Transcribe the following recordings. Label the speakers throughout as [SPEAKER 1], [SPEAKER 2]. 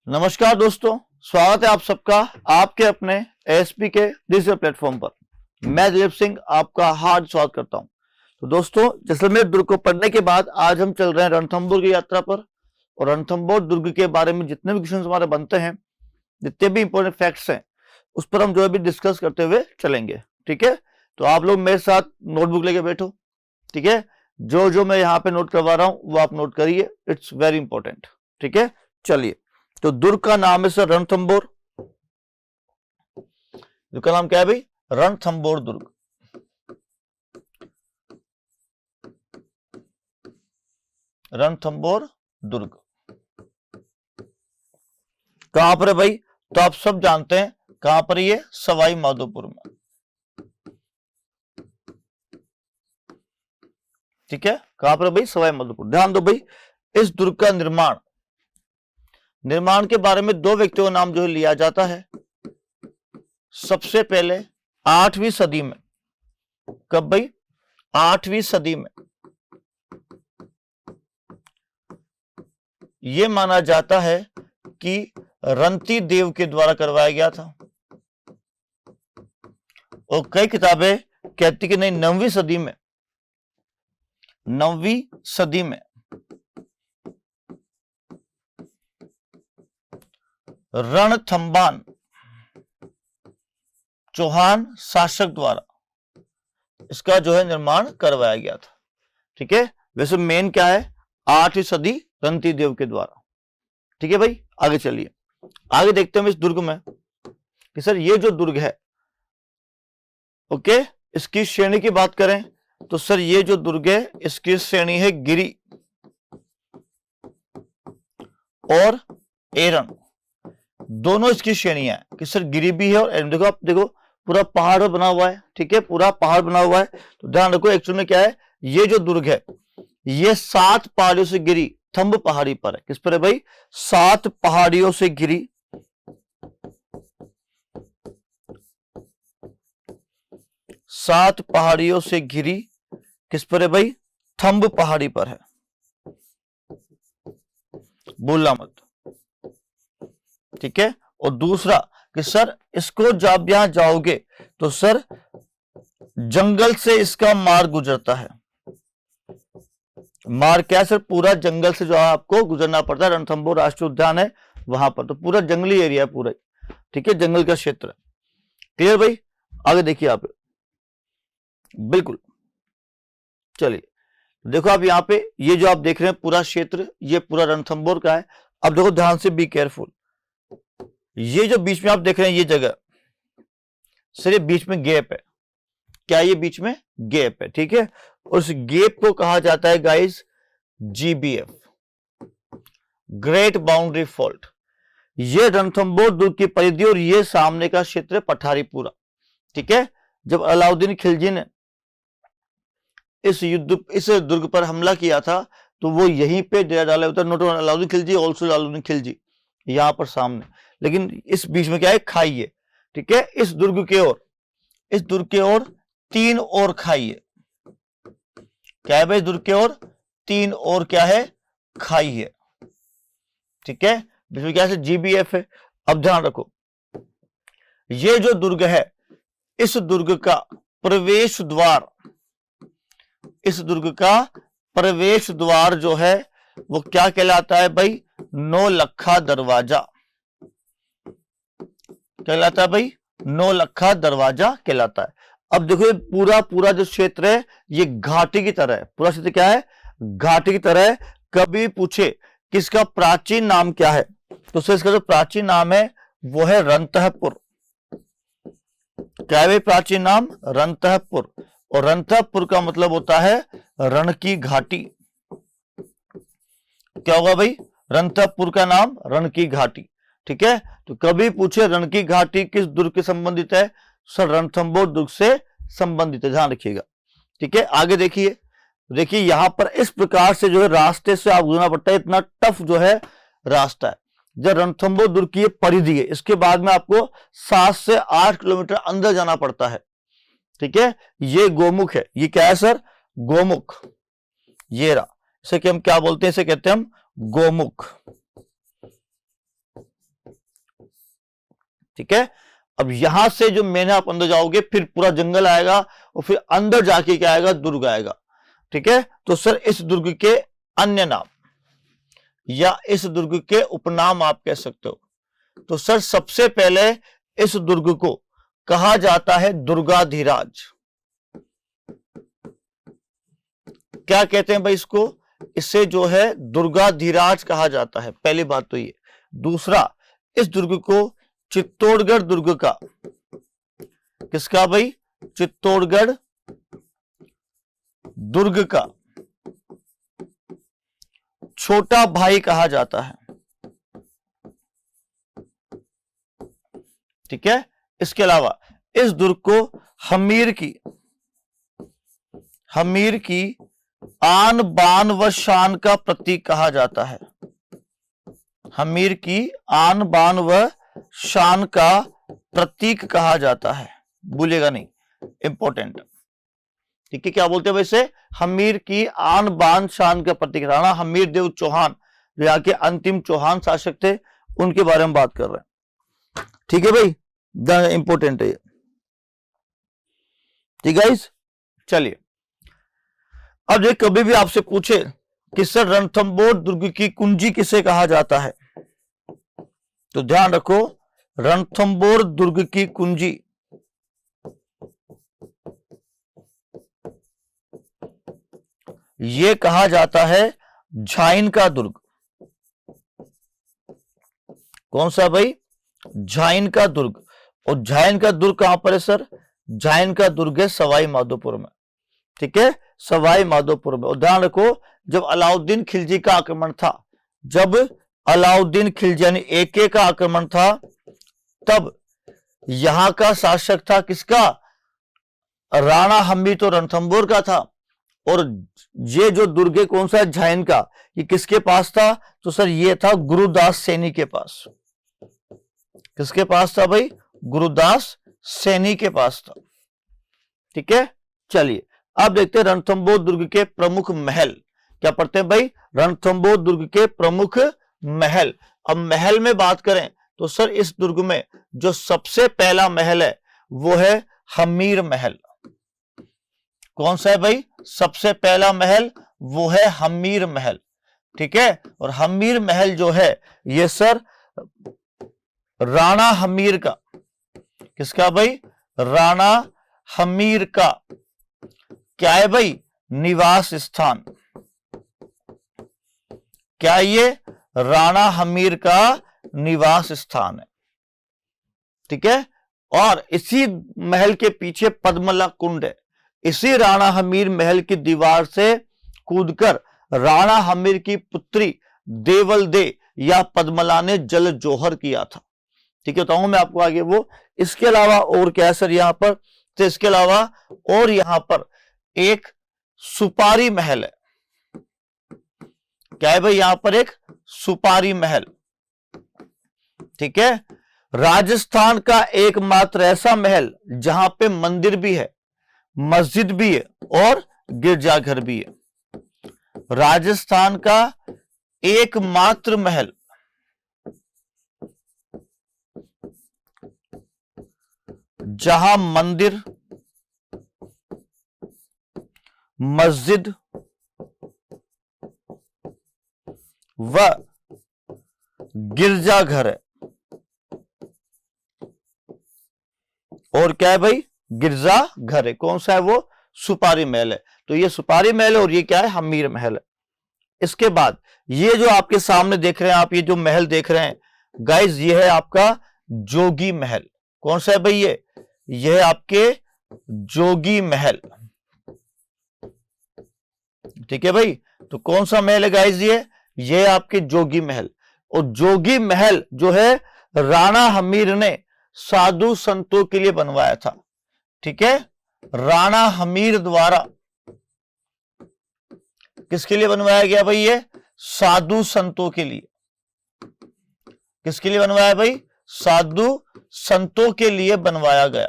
[SPEAKER 1] नमस्कार दोस्तों, स्वागत है आप सबका आपके अपने एएसपी के डिजिटल प्लेटफॉर्म पर। मैं दिलीप सिंह आपका हार्द स्वागत करता हूं। तो दोस्तों, जैसलमेर दुर्ग को पढ़ने के बाद आज हम चल रहे हैं रणथंभौर की यात्रा पर और रणथंभौर दुर्ग के बारे में जितने भी क्वेश्चन हमारे बनते हैं, जितने भी इंपॉर्टेंट फैक्ट्स हैं, उस पर हम जो है भी डिस्कस करते हुए चलेंगे। ठीक है, तो आप लोग मेरे साथ नोटबुक लेके बैठो। ठीक है, जो जो मैं यहाँ पे नोट करवा रहा हूं वो आप नोट करिए, इट्स वेरी इंपॉर्टेंट। ठीक है, चलिए। तो दुर्ग का नाम है सर रणथंभौर। दुर्ग का नाम क्या है भाई? रणथंभौर दुर्ग। रणथंभौर दुर्ग कहां पर है भाई? तो आप सब जानते हैं कहां पर ये सवाई माधोपुर में। ठीक है, कहां पर है भाई? सवाई माधोपुर। ध्यान दो भाई, इस दुर्ग का निर्माण के बारे में दो व्यक्तियों का नाम जो है लिया जाता है। सबसे पहले 8वीं सदी में। कब भाई? 8वीं सदी में। यह माना जाता है कि रंती देव के द्वारा करवाया गया था और कई किताबें कहती कि नहीं, 9वीं सदी में। 9वीं सदी में रणथंबान चौहान शासक द्वारा इसका जो है निर्माण करवाया गया था। ठीक है, वैसे मेन क्या है? 8वीं सदी रंती देव के द्वारा। ठीक है भाई, आगे चलिए। आगे देखते हैं इस दुर्ग में कि सर ये जो दुर्ग है, ओके, इसकी श्रेणी की बात करें तो सर ये जो दुर्ग है इसकी श्रेणी है गिरी और एरन। दोनों इसकी श्रेणियां हैं कि सर गिरी भी है और एरन। देखो, आप देखो पूरा पहाड़ बना हुआ है। ठीक है, पूरा पहाड़ बना हुआ है। तो ध्यान रखो, एक्चुअल में क्या है, ये जो दुर्ग है ये 7 पहाड़ियों से गिरी थंब पहाड़ी पर है। किस पर है भाई? 7 पहाड़ियों से गिरी 7 पहाड़ियों से घिरी किस पर है भाई? थंब पहाड़ी पर है। बोलना मत। ठीक है, और दूसरा कि सर इसको जब यहां जाओगे तो सर जंगल से इसका मार्ग गुजरता है। मार्ग क्या है सर? पूरा जंगल से जो आपको गुजरना पड़ता है। रणथंभौर राष्ट्रीय उद्यान है वहां पर, तो पूरा जंगली एरिया है पूरा। ठीक है, जंगल का क्षेत्र है। क्लियर भाई? आगे देखिए आप, बिल्कुल। चलिए, देखो आप यहां पे ये जो आप देख रहे हैं पूरा क्षेत्र, ये पूरा रणथंभौर का है। अब देखो ध्यान से, बी केयरफुल। ये जो बीच में आप देख रहे हैं ये जगह, सर ये बीच में गैप है। क्या ये बीच में गैप है? ठीक है, उस गैप को कहा जाता है गाइस जीबीएफ, ग्रेट बाउंड्री फॉल्ट। ये रणथंभौर दुर्ग की परिधि और ये सामने का क्षेत्र पठारीपुरा। ठीक है, जब अलाउद्दीन खिलजी ने इस दुर्ग पर हमला किया था तो वो यहीं पे डेरा डाला होता है। नोट अलाउद्दीन खिलजी, ऑल्सो अलाउद्दीन खिलजी, यहां पर सामने। लेकिन इस बीच में क्या है? खाई है। ठीक है, इस दुर्ग के ओर 3 और खाई है। क्या है भाई? दुर्ग के ओर 3 और क्या है? खाई है। ठीक है, बीच में क्या है? जीबीएफ है। अब ध्यान रखो, ये जो दुर्ग है, इस दुर्ग का प्रवेश द्वार, इस दुर्ग का प्रवेश द्वार जो है वो क्या कहलाता है भाई? नौलखा दरवाजा कहलाता है भाई। नौलखा दरवाजा कहलाता है। अब देखो ये पूरा जो क्षेत्र है ये घाटी की तरह है। पूरा क्षेत्र क्या है? घाटी की तरह है। कभी पूछे किसका प्राचीन नाम क्या है, तो सर इसका जो प्राचीन नाम है वो है रणतहपुर। क्या है भाई प्राचीन नाम? रणतहपुर। और रणतहपुर का मतलब होता है रण की घाटी। क्या होगा भाई? रणतहपुर का नाम रण की घाटी। ठीक है, तो कभी पूछे रण की घाटी किस दुर्ग के संबंधित है? सर रणथंभौर दुर्ग से संबंधित है, ध्यान रखिएगा। ठीक है, आगे देखिए। यहां पर इस प्रकार से जो है रास्ते से आप गुजरना पड़ता है। इतना टफ जो है रास्ता है। जब रणथंभौर दुर्ग की परिधि है, इसके बाद में आपको 7 से 8 किलोमीटर अंदर जाना पड़ता है। ठीक है, ये गोमुख है। ये क्या है सर? गोमुख। ये रहा, इसे हम क्या बोलते हैं? इसे कहते हैं हम गोमुख। ठीक है। अब यहां से जो मेन आप अंदर जाओगे फिर पूरा जंगल आएगा और फिर अंदर जाके क्या आएगा, दुर्ग आएगा। ठीक है। तो सर इस दुर्ग के अन्य नाम या इस दुर्ग के उपनाम आप कह सकते हो। तो सर सबसे पहले इस दुर्ग को कहा जाता है दुर्गाधिराज। क्या कहते हैं भाई इसको, इसे जो है दुर्गाधिराज कहा जाता है, पहली बात तो ये। दूसरा, इस दुर्ग को चित्तौड़गढ़ दुर्ग का, किसका भाई, चित्तौड़गढ़ दुर्ग का छोटा भाई कहा जाता है। ठीक है। इसके अलावा इस दुर्ग को हमीर की आन बान व शान का प्रतीक कहा जाता है। हमीर की आन बान व शान का प्रतीक कहा जाता है, भूलिएगा नहीं, इंपॉर्टेंट। ठीक है। क्या बोलते हैं वैसे, हमीर की आन बान शान का प्रतीक। राणा हमीर देव चौहान जो यहाँ के अंतिम चौहान शासक थे, उनके बारे में बात कर रहे हैं। ठीक है भाई, इंपॉर्टेंट है ये। ठीक है। चलिए, अब ये कभी भी आपसे पूछे कि सर रणथंबोर दुर्ग की कुंजी किसे कहा जाता है, तो ध्यान रखो, रणथंबोर दुर्ग की कुंजी ये कहा जाता है झाइन का दुर्ग। कौन सा भाई, झाइन का दुर्ग। और झाइन का दुर्ग कहां पर है सर, झाइन का दुर्ग है सवाई माधोपुर में। ठीक है, सवाई माधोपुर में। और ध्यान रखो, जब अलाउद्दीन खिलजी का आक्रमण था, जब अलाउद्दीन खिलजी यानी AK का आक्रमण था, तब यहां का शासक था किसका, राणा हम्बी तो रणथंबोर का था। और ये जो दुर्ग है कौन सा, झाइन का, ये किसके पास था, तो सर ये था गुरुदास सैनी के पास। किसके पास था भाई, गुरुदास सैनी के पास था। ठीक है। चलिए अब देखते हैं रणथंबोर दुर्ग के प्रमुख महल। क्या पढ़ते हैं भाई, रणथंबोर दुर्ग के प्रमुख महल। अब महल में बात करें तो सर इस दुर्ग में जो सबसे पहला महल है वो है हमीर महल। कौन सा है भाई, सबसे पहला महल वो है हमीर महल। ठीक है। और हमीर महल जो है ये सर राणा हमीर का, किसका भाई, राणा हमीर का क्या है भाई, निवास स्थान। क्या ये राणा हमीर का निवास स्थान है। ठीक है। और इसी महल के पीछे पद्मला कुंड है। इसी राणा हमीर महल की दीवार से कूदकर राणा हमीर की पुत्री देवल दे या पद्मला ने जल जोहर किया था। ठीक है, बताऊंगा मैं आपको आगे वो। इसके अलावा और क्या है सर यहां पर, तो इसके अलावा और यहां पर एक सुपारी महल है। क्या है भाई, यहां पर एक सुपारी महल। ठीक है। राजस्थान का एकमात्र ऐसा महल जहां पे मंदिर भी है, मस्जिद भी है और गिरजाघर भी है। राजस्थान का एकमात्र महल जहां मंदिर, मस्जिद व गिरजाघर है। और क्या है भाई, गिरजाघर है। कौन सा है वो, सुपारी महल है। तो ये सुपारी महल है और ये क्या है, हमीर महल है। इसके बाद ये जो आपके सामने देख रहे हैं आप, ये जो महल देख रहे हैं गाइज, ये है आपका जोगी महल। कौन सा है भाई, ये है आपके जोगी महल। ठीक है भाई। तो कौन सा महल है गाइज, ये आपके जोगी महल। और जोगी महल जो है राणा हमीर ने साधु संतों के लिए बनवाया था। ठीक है। राणा हमीर द्वारा किसके लिए बनवाया गया भाई, ये साधु संतों के लिए। किसके लिए बनवाया भाई, साधु संतों के लिए बनवाया गया।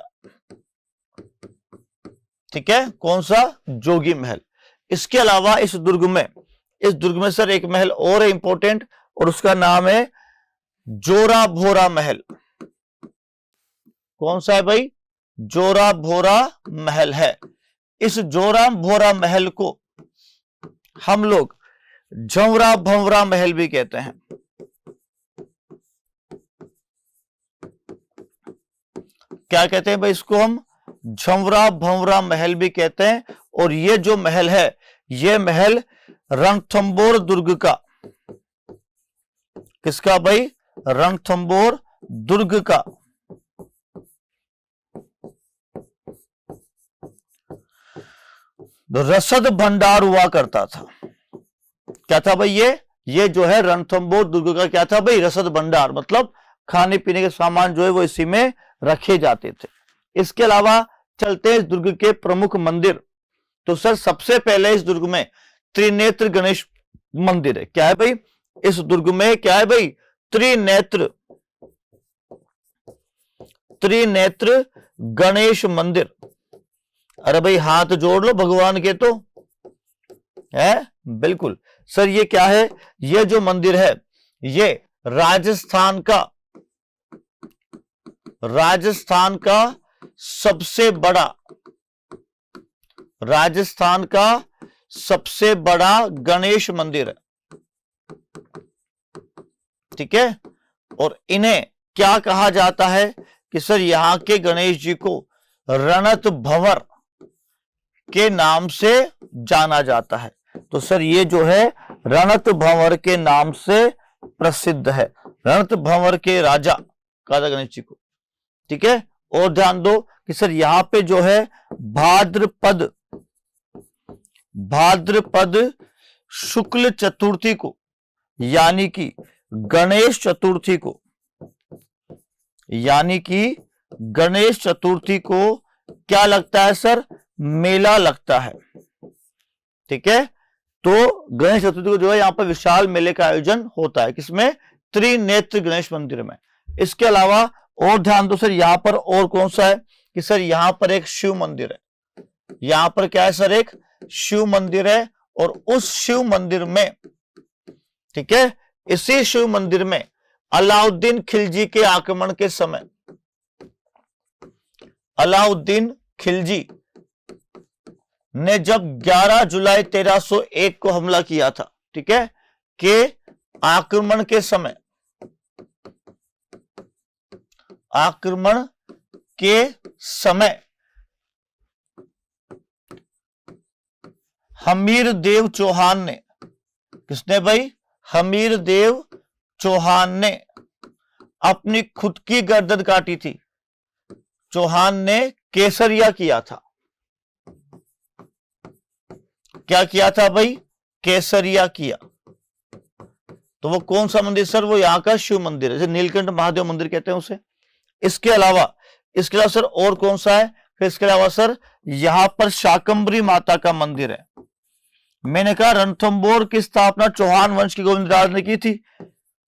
[SPEAKER 1] ठीक है। कौन सा, जोगी महल। इसके अलावा इस दुर्ग में सर एक महल और है इंपॉर्टेंट, और उसका नाम है जोरा भोरा महल। कौन सा है भाई? जोरा भोरा महल है। इस जोरा भोरा महल को हम लोग झंवरा भंवरा महल भी कहते हैं। क्या कहते हैं भाई? इसको हम झंवरा भंवरा महल भी कहते हैं। और ये जो महल है, ये महल रणथंबोर दुर्ग का, किसका भाई? रणथंबोर दुर्ग का रसद भंडार हुआ करता था। क्या था भाई? ये जो है रणथंबोर दुर्ग का क्या था भाई? रसद भंडार, मतलब खाने पीने के सामान जो है वो इसी में रखे जाते थे। इसके अलावा चलते हैं इस दुर्ग के प्रमुख मंदिर। तो सर सबसे पहले इस दुर्ग में त्रिनेत्र गणेश मंदिर है। क्या है भाई? इस दुर्ग में क्या है भाई? त्रिनेत्र गणेश मंदिर। अरे भाई हाथ जोड़ लो भगवान के तो है। बिल्कुल सर, ये क्या है? ये जो मंदिर है ये राजस्थान का सबसे बड़ा गणेश मंदिर है। ठीक है। और इन्हें क्या कहा जाता है कि सर यहां के गणेश जी को रणत भंवर के नाम से जाना जाता है। तो सर ये जो है रणत भंवर के नाम से प्रसिद्ध है, रणत भंवर के राजा कहा था गणेश जी को। ठीक है। और ध्यान दो कि सर यहां पे जो है भाद्रपद शुक्ल चतुर्थी को, यानी कि गणेश चतुर्थी को क्या लगता है सर? मेला लगता है। ठीक है। तो गणेश चतुर्थी को जो है यहां पर विशाल मेले का आयोजन होता है। किसमें? त्रिनेत्र गणेश मंदिर में। इसके अलावा और ध्यान दो सर, यहां पर और कौन सा है कि सर यहां पर एक शिव मंदिर है। यहां पर क्या है सर? एक शिव मंदिर है। और उस शिव मंदिर में, ठीक है, इसी शिव मंदिर में अलाउद्दीन खिलजी के आक्रमण के समय अलाउद्दीन खिलजी ने जब 11 जुलाई 1301 को हमला किया था, ठीक है, के आक्रमण के समय हमीर देव चौहान ने, किसने भाई? हमीर देव चौहान ने अपनी खुद की गर्दन काटी थी। चौहान ने केसरिया किया था। क्या किया था भाई? केसरिया किया। तो वो कौन सा मंदिर सर? वो यहां का शिव मंदिर है, जैसे नीलकंठ महादेव मंदिर कहते हैं उसे। इसके अलावा सर और कौन सा है? फिर इसके अलावा सर यहां पर शाकंभरी माता का मंदिर है। मैंने कहा रणथंबोर की स्थापना चौहान वंश की गोविंदराज ने की थी।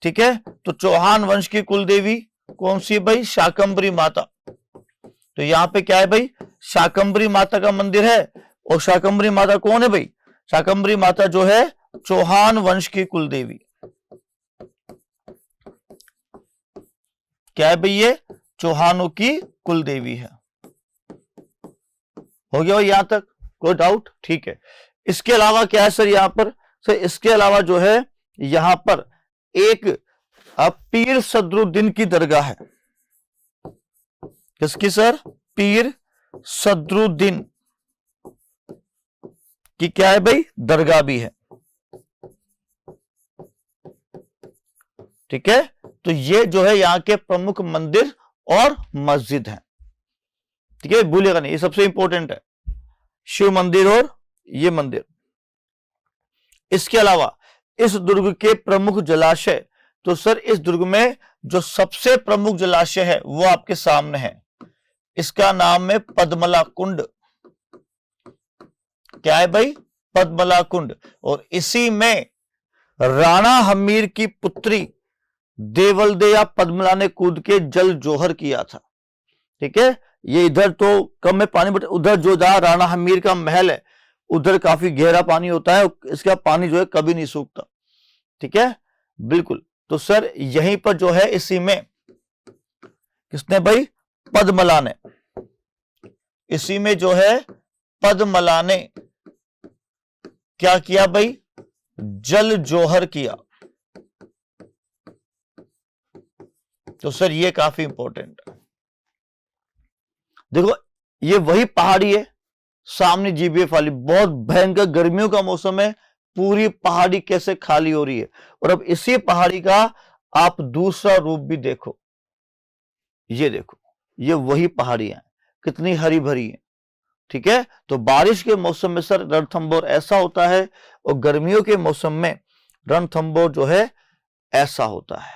[SPEAKER 1] ठीक है। तो चौहान वंश की कुल देवी कौन सी भाई? शाकंभरी माता। तो यहां पे क्या है भाई? शाकंभरी माता का मंदिर है। और शाकंभरी माता कौन है भाई? शाकंभरी माता जो है चौहान वंश की कुल देवी। क्या है भाई? ये चौहानों की कुल देवी है। हो गया भाई यहां तक? कोई डाउट? ठीक है। इसके अलावा क्या है सर यहां पर? सर इसके अलावा जो है यहां पर एक पीर सदरुद्दीन की दरगाह है। किसकी सर? पीर सदरुद्दीन की क्या है भाई? दरगाह भी है। ठीक है। तो ये जो है यहां के प्रमुख मंदिर और मस्जिद हैं। ठीक है, भूलिएगा नहीं, ये सबसे इंपॉर्टेंट है, शिव मंदिर और ये मंदिर। इसके अलावा इस दुर्ग के प्रमुख जलाशय, तो सर इस दुर्ग में जो सबसे प्रमुख जलाशय है वो आपके सामने है। इसका नाम है पद्मला कुंड। क्या है भाई? पद्मला कुंड। और इसी में राणा हमीर की पुत्री देवलदेया पद्मला ने कूद के जल जोहर किया था। ठीक है। ये इधर तो कम है पानी, बट उधर जो जहां राणा हमीर का महल है उधर काफी गहरा पानी होता है, इसका पानी जो है कभी नहीं सूखता। ठीक है, बिल्कुल। तो सर यहीं पर जो है इसी में किसने भाई? पद्मला ने, इसी में जो है पद्मला ने क्या किया भाई, जल जोहर किया। तो सर ये काफी इंपॉर्टेंट है। देखो ये वही पहाड़ी है सामने जीबीएफ वाली, बहुत भयंकर गर्मियों का मौसम है, पूरी पहाड़ी कैसे खाली हो रही है। और अब इसी पहाड़ी का आप दूसरा रूप भी देखो, ये देखो, ये वही पहाड़ियां कितनी हरी भरी है। ठीक है, तो बारिश के मौसम में सर रणथंभौर ऐसा होता है, और गर्मियों के मौसम में रणथंभौर जो है ऐसा होता है।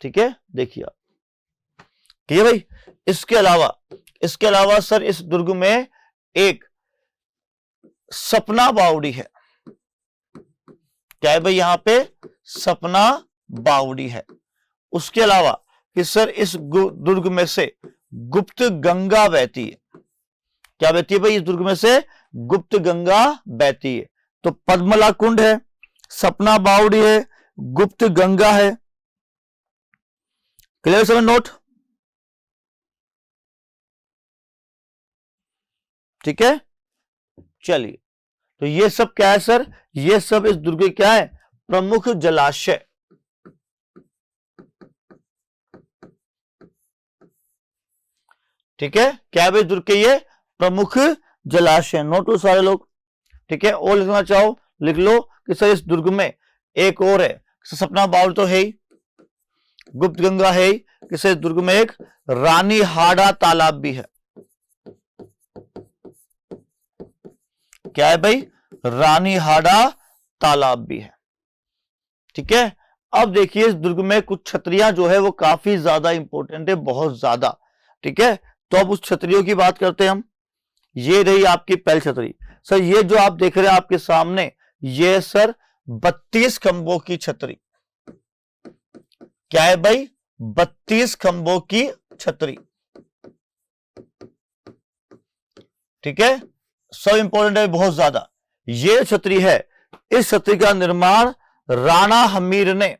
[SPEAKER 1] ठीक है, देखिए आप, ठीक है भाई। इसके अलावा सर इस दुर्ग में एक सपना बावड़ी है। क्या है भाई, यहां पे सपना बावड़ी है। उसके अलावा कि सर इस दुर्ग में से गुप्त गंगा बहती है। क्या बहती है भाई, इस दुर्ग में से गुप्त गंगा बहती है। तो पद्मला कुंड है, सपना बावड़ी है, गुप्त गंगा है। क्लियर समझ नोट? ठीक है, चलिए। तो ये सब क्या है सर, ये सब इस दुर्ग के क्या है, प्रमुख जलाशय। ठीक है, क्या है भाई दुर्ग के ये प्रमुख जलाशय। नोट लो सारे लोग। ठीक है, और लिखना चाहो लिख लो कि सर इस दुर्ग में एक और है, सपना बावड़ी तो है ही, गुप्त गंगा है ही, कि सर इस दुर्ग में एक रानी हाड़ा तालाब भी है। क्या है भाई, रानी हाड़ा तालाब भी है। ठीक है, अब देखिए इस दुर्ग में कुछ छतरियां जो है वो काफी ज्यादा इंपॉर्टेंट है, बहुत ज्यादा। ठीक है, तो अब उस छतरियों की बात करते हैं हम। ये रही आपकी पहली छतरी। सर ये जो आप देख रहे हैं आपके सामने, ये सर 32 खंभों की छतरी। क्या है भाई, 32 खंभों की छतरी। ठीक है, सब इंपॉर्टेंट है बहुत ज्यादा। ये छतरी है, इस छतरी का निर्माण राणा हमीर ने,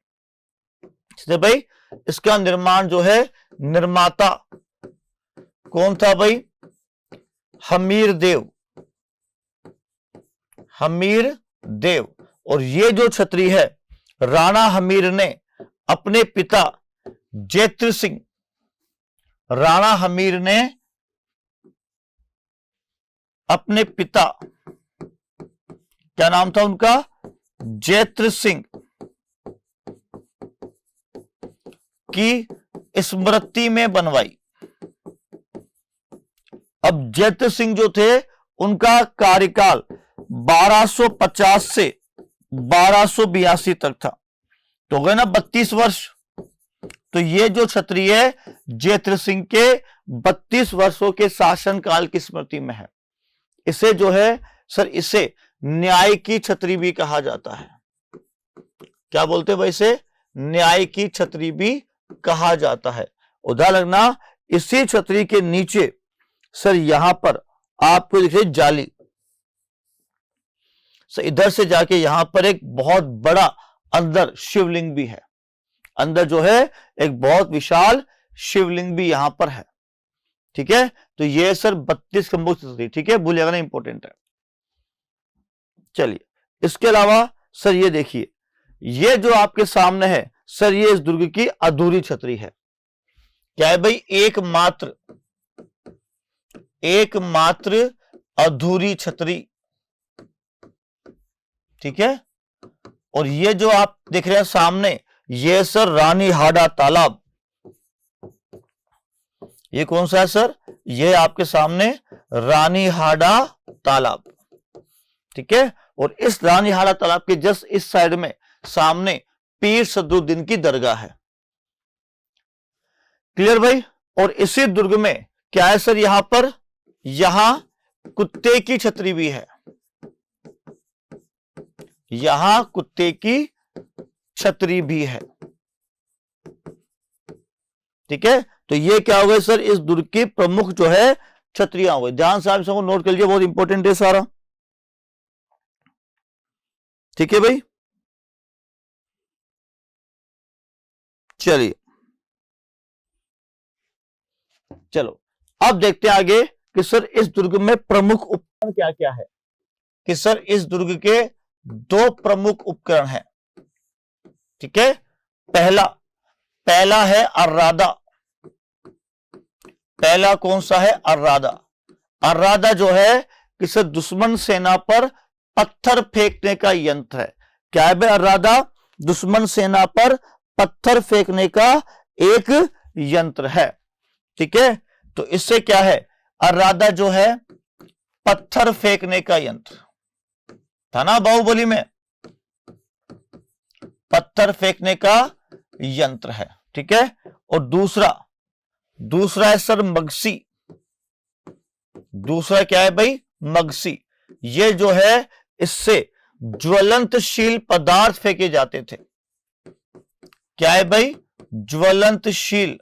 [SPEAKER 1] भाई इसका निर्माण जो है निर्माता कौन था भाई, हमीर देव, हमीर देव। और ये जो छतरी है राणा हमीर ने अपने पिता जैत्र सिंह, राणा हमीर ने अपने पिता, क्या नाम था उनका, जैत्र सिंह की स्मृति में बनवाई। अब जैत्र सिंह जो थे उनका कार्यकाल 1250 से 1282 तक था, तो गए ना 32 वर्ष। तो ये जो छतरी है जैत्र सिंह के 32 वर्षों के शासनकाल की स्मृति में है। इसे जो है सर, इसे न्याय की छतरी भी कहा जाता है। क्या बोलते हैं भाई, इसे न्याय की छतरी भी कहा जाता है। उधर लगना, इसी छतरी के नीचे सर यहां पर आपको दिख रही जाली, सर इधर से जाके यहां पर एक बहुत बड़ा अंदर शिवलिंग भी है। अंदर जो है एक बहुत विशाल शिवलिंग भी यहां पर है। ठीक है, तो ये सर 32 खंभों की छतरी। ठीक है, भूलिएगा ना, इंपॉर्टेंट है। चलिए, इसके अलावा सर ये देखिए, ये जो आपके सामने है सर, ये इस दुर्ग की अधूरी छतरी है। क्या है भाई, एकमात्र अधूरी छतरी। ठीक है, और ये जो आप देख रहे हैं सामने, ये सर रानी हाड़ा तालाब। ये कौन सा है सर, ये आपके सामने रानी हाड़ा तालाब। ठीक है, और इस रानी हाड़ा तालाब के जस्ट इस साइड में सामने पीर सदरुद्दीन की दरगाह है। क्लियर भाई? और इसी दुर्ग में क्या है सर, यहां कुत्ते की छतरी भी है। यहां कुत्ते की छतरी भी है। ठीक है, तो ये क्या हो गए सर, इस दुर्ग की प्रमुख जो है छतरियां हो गई। ध्यान से आप सबको नोट कर लीजिए, बहुत इंपॉर्टेंट है सारा। ठीक है भाई, चलिए चलो अब देखते हैं आगे कि सर इस दुर्ग में प्रमुख उपकरण क्या क्या है। कि सर इस दुर्ग के 2 प्रमुख उपकरण हैं। ठीक है, पहला है अर्रादा। पहला कौन सा है? अर्रादा। अर्रादा जो है किसी दुश्मन सेना पर पत्थर फेंकने का यंत्र है। क्या है भाई? अर्रादा दुश्मन सेना पर पत्थर फेंकने का एक यंत्र है। ठीक है, तो इससे क्या है? अर्रादा जो है पत्थर फेंकने का यंत्र था ना, बाहुबली में पत्थर फेंकने का यंत्र है। ठीक है, और दूसरा है सर मगसी। दूसरा क्या है भाई? मगसी। ये जो है इससे ज्वलंतशील पदार्थ फेंके जाते थे। क्या है भाई? ज्वलंतशील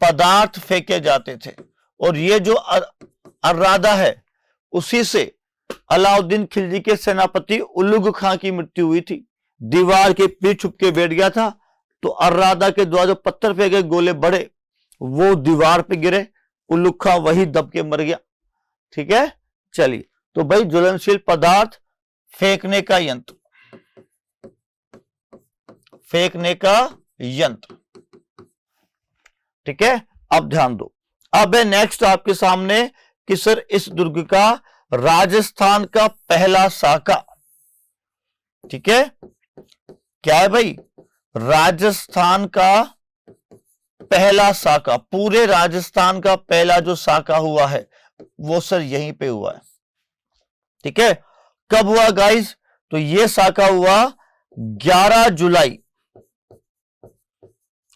[SPEAKER 1] पदार्थ फेंके जाते थे। और ये जो अर्रादा है उसी से अलाउद्दीन खिलजी के सेनापति उलुग खां की मृत्यु हुई थी। दीवार के पीछे छुप के बैठ गया था, तो अर्रादा के द्वारा जो पत्थर फेंके गोले बढ़े वो दीवार पे गिरे, उलुग खां वही दब के मर गया। ठीक है, चलिए, तो भाई ज्वलनशील पदार्थ फेंकने का यंत्र, फेंकने का यंत्र। ठीक है, अब ध्यान दो। अब है नेक्स्ट आपके सामने कि सर इस दुर्ग का राजस्थान का पहला साका। ठीक है, क्या है भाई? राजस्थान का पहला साका। पूरे राजस्थान का पहला जो साका हुआ है वो सर यहीं पे हुआ है। ठीक है, कब हुआ गाइस? तो ये साका हुआ 11 जुलाई।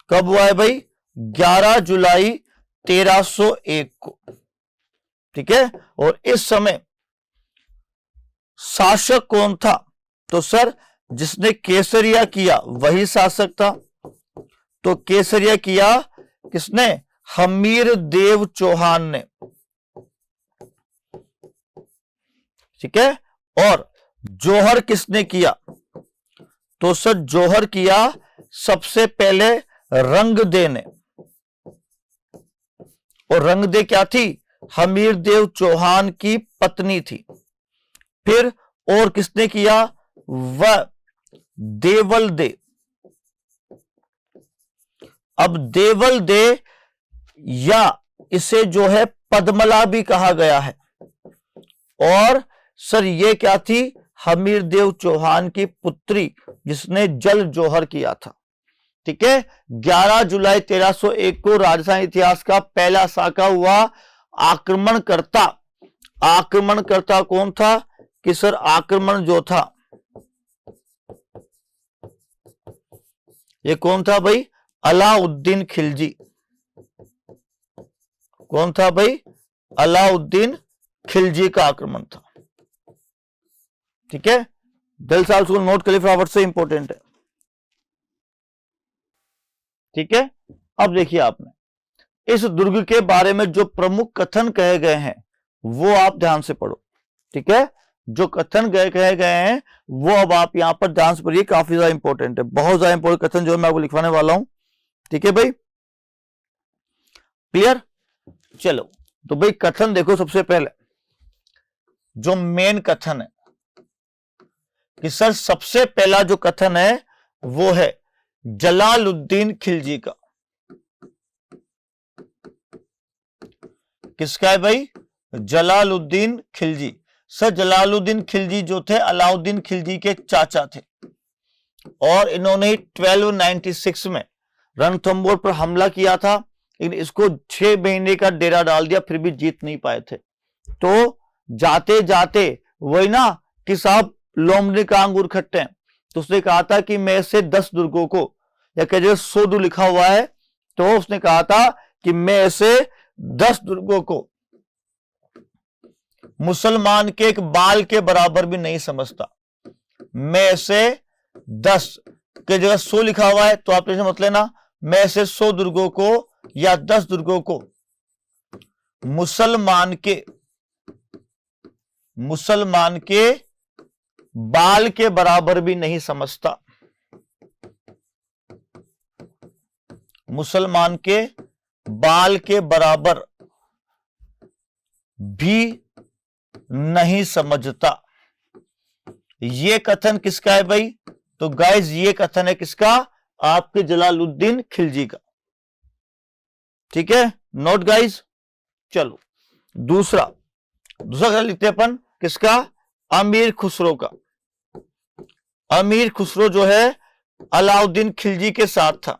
[SPEAKER 1] कब हुआ है भाई? 11 जुलाई 1301 को। ठीक है, और इस समय शासक कौन था? तो सर जिसने केसरिया किया वही शासक था। तो केसरिया किया किसने? हमीर देव चौहान ने। ठीक है, और जोहर किसने किया? तो सर जोहर किया सबसे पहले रंगदे ने। और रंगदे क्या थी? हमीर देव चौहान की पत्नी थी। फिर और किसने किया? वह देवल दे। अब देवल दे या इसे जो है पद्मला भी कहा गया है। और सर ये क्या थी? हमीर देव चौहान की पुत्री जिसने जल जोहर किया था। ठीक है, 11 जुलाई 1301 को राजस्थान इतिहास का पहला साका हुआ। आक्रमणकर्ता कौन था? कि सर आक्रमण जो था ये कौन था भाई? अलाउद्दीन खिलजी। कौन था भाई? अलाउद्दीन खिलजी का आक्रमण था। ठीक है, दिल साहब उसको नोट कर फटाफट से, इंपॉर्टेंट है। ठीक है, अब देखिए आपने इस दुर्ग के बारे में जो प्रमुख कथन कहे गए हैं वो आप ध्यान से पढ़ो। ठीक है, जो कथन कहे गए हैं वो अब आप यहां पर ध्यान से पढ़िए, काफी ज्यादा इंपॉर्टेंट है, बहुत ज्यादा इंपॉर्टेंट कथन जो है मैं आपको लिखवाने वाला हूं। ठीक है भाई, क्लियर? चलो, तो भाई कथन देखो। सबसे पहले जो मेन कथन है कि सर सबसे पहला जो कथन है वो है जलालुद्दीन खिलजी का। किसका है भाई? जलालुद्दीन खिलजी। सर जलालुद्दीन खिलजी जो थे अलाउद्दीन खिलजी के चाचा थे, और इन्होंने 1296 में रणथंबोर पर हमला किया था, लेकिन इसको 6 महीने का डेरा डाल दिया, फिर भी जीत नहीं पाए थे। तो जाते जाते वही ना कि साहब लोमड़ी का अंगूर खट्टे हैं, तो उसने कहा था कि मैं से 10 दुर्गों को, या कह 100 दुर्ग लिखा हुआ है, तो उसने कहा था कि मैं ऐसे 10 दुर्गों को मुसलमान के एक बाल के बराबर भी नहीं समझता। मैं ऐसे 10 के जगह 100 लिखा हुआ है, तो आप ऐसे मत लेना, मैं ऐसे 100 दुर्गों को या 10 दुर्गों को मुसलमान के बाल के बराबर भी नहीं समझता। मुसलमान के बाल के बराबर भी नहीं समझता। ये कथन किसका है भाई? तो गाइज ये कथन है किसका? आपके जलालुद्दीन खिलजी का। ठीक है, नोट गाइज। चलो दूसरा कथन लिखते हैं अपन किसका? अमीर खुसरो का। अमीर खुसरो जो है अलाउद्दीन खिलजी के साथ था।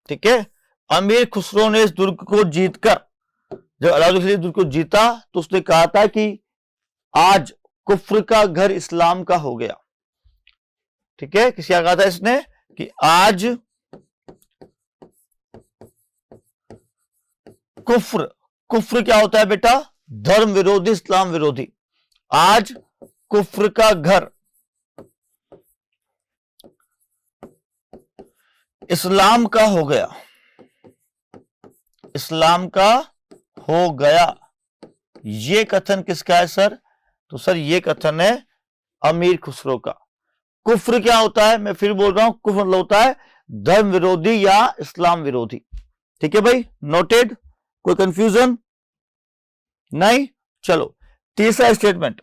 [SPEAKER 1] ठीक है, अमीर खुसरो ने इस दुर्ग को जीतकर, जब अलाउद्दीन खिलजी दुर्ग को जीता तो उसने कहा था कि आज कुफ्र का घर इस्लाम का हो गया। ठीक है, किसी कहा था इसने कि आज कुफ्र क्या होता है बेटा? धर्म विरोधी, इस्लाम विरोधी। आज कुफ्र का घर इस्लाम का हो गया, इस्लाम का हो गया। ये कथन किसका है सर? तो सर ये कथन है अमीर खुसरो का। कुफ्र क्या होता है? मैं फिर बोल रहा हूं, कुफ्र मतलब होता है धर्म विरोधी या इस्लाम विरोधी। ठीक है भाई, नोटेड? कोई कंफ्यूजन नहीं? चलो तीसरा स्टेटमेंट,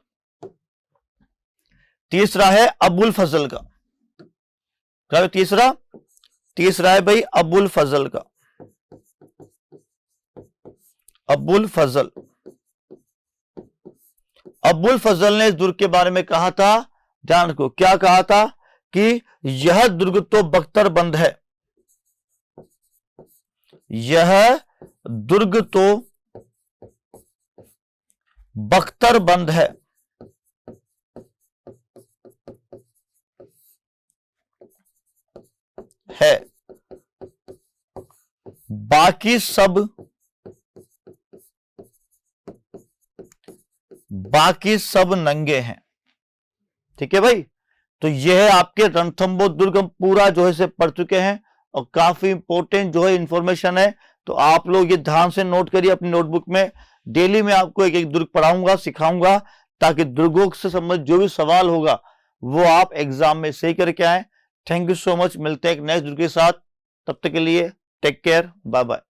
[SPEAKER 1] तीसरा है अबुल फजल का। क्या है तीसरा है भाई अबुल फजल का। अबुल फजल ने इस दुर्ग के बारे में कहा था, ध्यान रखो, क्या कहा था? कि यह दुर्ग तो बख्तरबंद है, यह दुर्ग तो बख्तरबंद है, बाकी सब नंगे हैं। ठीक है भाई, तो यह है आपके रणथंबोर दुर्ग। हम पूरा जो है से पढ़ चुके हैं और काफी इंपॉर्टेंट जो है इंफॉर्मेशन है, तो आप लोग ये ध्यान से नोट करिए अपनी नोटबुक में। डेली मैं आपको एक एक दुर्ग पढ़ाऊंगा, सिखाऊंगा, ताकि दुर्गों से संबंधित जो भी सवाल होगा वो आप एग्जाम में सही करके आए। थैंक यू सो मच, मिलते हैं एक नेक्स्ट दुर्ग के साथ। तब तक के लिए टेक केयर, बाय बाय।